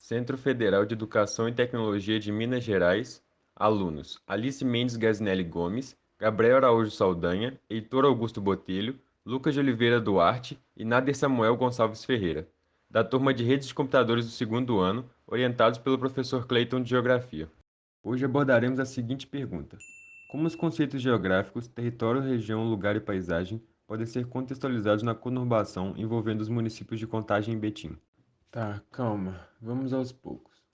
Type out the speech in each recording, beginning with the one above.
Centro Federal de Educação e Tecnologia de Minas Gerais, alunos Alice Mendes Gazinelli Gomes, Gabriel Araújo Saldanha, Heitor Augusto Botelho, Lucas de Oliveira Duarte e Nader Samuel Gonçalves Ferreira, da turma de Redes de Computadores do segundo ano, orientados pelo professor Clayton de Geografia. Hoje abordaremos a seguinte pergunta: como os conceitos geográficos, território, região, lugar e paisagem podem ser contextualizados na conurbação envolvendo os municípios de Contagem e Betim? Tá, calma, vamos aos poucos.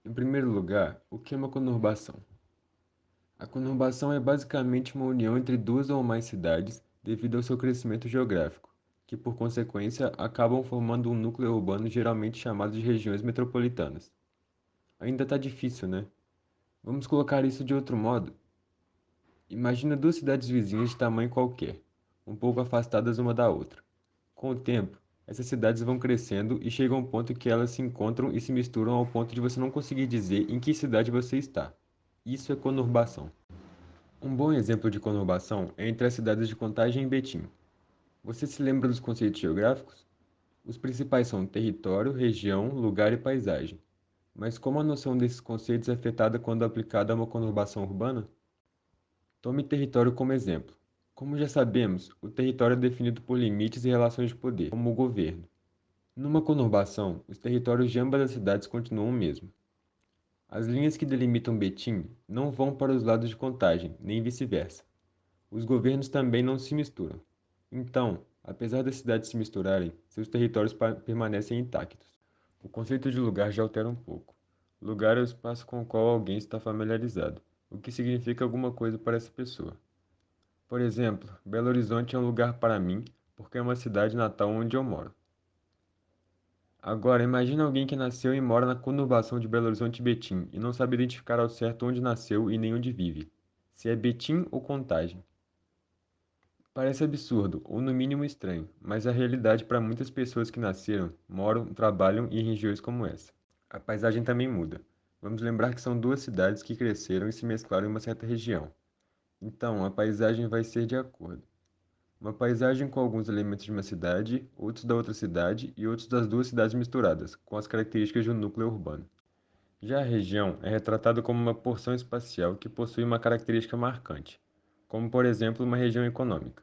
Em primeiro lugar, o que é uma conurbação? A conurbação é basicamente uma união entre duas ou mais cidades devido ao seu crescimento geográfico, que por consequência acabam formando um núcleo urbano geralmente chamado de regiões metropolitanas. Ainda tá difícil, né? Vamos colocar isso de outro modo. Imagina duas cidades vizinhas de tamanho qualquer, um pouco afastadas uma da outra. Com o tempo, essas cidades vão crescendo e chegam a um ponto em que elas se encontram e se misturam ao ponto de você não conseguir dizer em que cidade você está. Isso é conurbação. Um bom exemplo de conurbação é entre as cidades de Contagem e Betim. Você se lembra dos conceitos geográficos? Os principais são território, região, lugar e paisagem. Mas como a noção desses conceitos é afetada quando aplicada a uma conurbação urbana? Tome território como exemplo. Como já sabemos, o território é definido por limites e relações de poder, como o governo. Numa conurbação, os territórios de ambas as cidades continuam o mesmo. As linhas que delimitam Betim não vão para os lados de Contagem, nem vice-versa. Os governos também não se misturam. Então, apesar das cidades se misturarem, seus territórios permanecem intactos. O conceito de lugar já altera um pouco. Lugar é o espaço com o qual alguém está familiarizado, o que significa alguma coisa para essa pessoa. Por exemplo, Belo Horizonte é um lugar para mim, porque é uma cidade natal onde eu moro. Agora, imagine alguém que nasceu e mora na conurbação de Belo Horizonte e Betim e não sabe identificar ao certo onde nasceu e nem onde vive. Se é Betim ou Contagem. Parece absurdo, ou no mínimo estranho, mas é a realidade para muitas pessoas que nasceram, moram, trabalham em regiões como essa. A paisagem também muda. Vamos lembrar que são duas cidades que cresceram e se mesclaram em uma certa região. Então, a paisagem vai ser de acordo. Uma paisagem com alguns elementos de uma cidade, outros da outra cidade e outros das duas cidades misturadas, com as características de um núcleo urbano. Já a região é retratada como uma porção espacial que possui uma característica marcante, como por exemplo uma região econômica.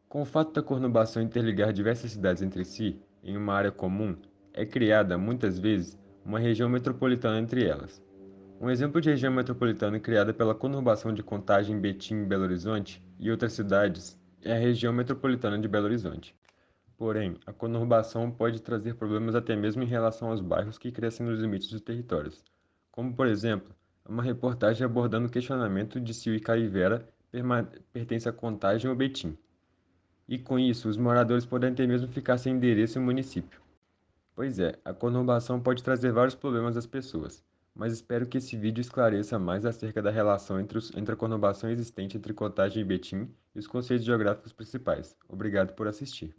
Com o fato da conurbação interligar diversas cidades entre si, em uma área comum, é criada, muitas vezes, uma região metropolitana entre elas. Um exemplo de região metropolitana criada pela conurbação de Contagem, Betim, Belo Horizonte e outras cidades é a região metropolitana de Belo Horizonte. Porém, a conurbação pode trazer problemas até mesmo em relação aos bairros que crescem nos limites dos territórios, como, por exemplo, uma reportagem abordando o questionamento de se o Icaivera pertence a Contagem ou Betim. E com isso, os moradores podem até mesmo ficar sem endereço e município. Pois é, a conurbação pode trazer vários problemas às pessoas, mas espero que esse vídeo esclareça mais acerca da relação entre a conurbação existente entre Contagem e Betim e os conceitos geográficos principais. Obrigado por assistir.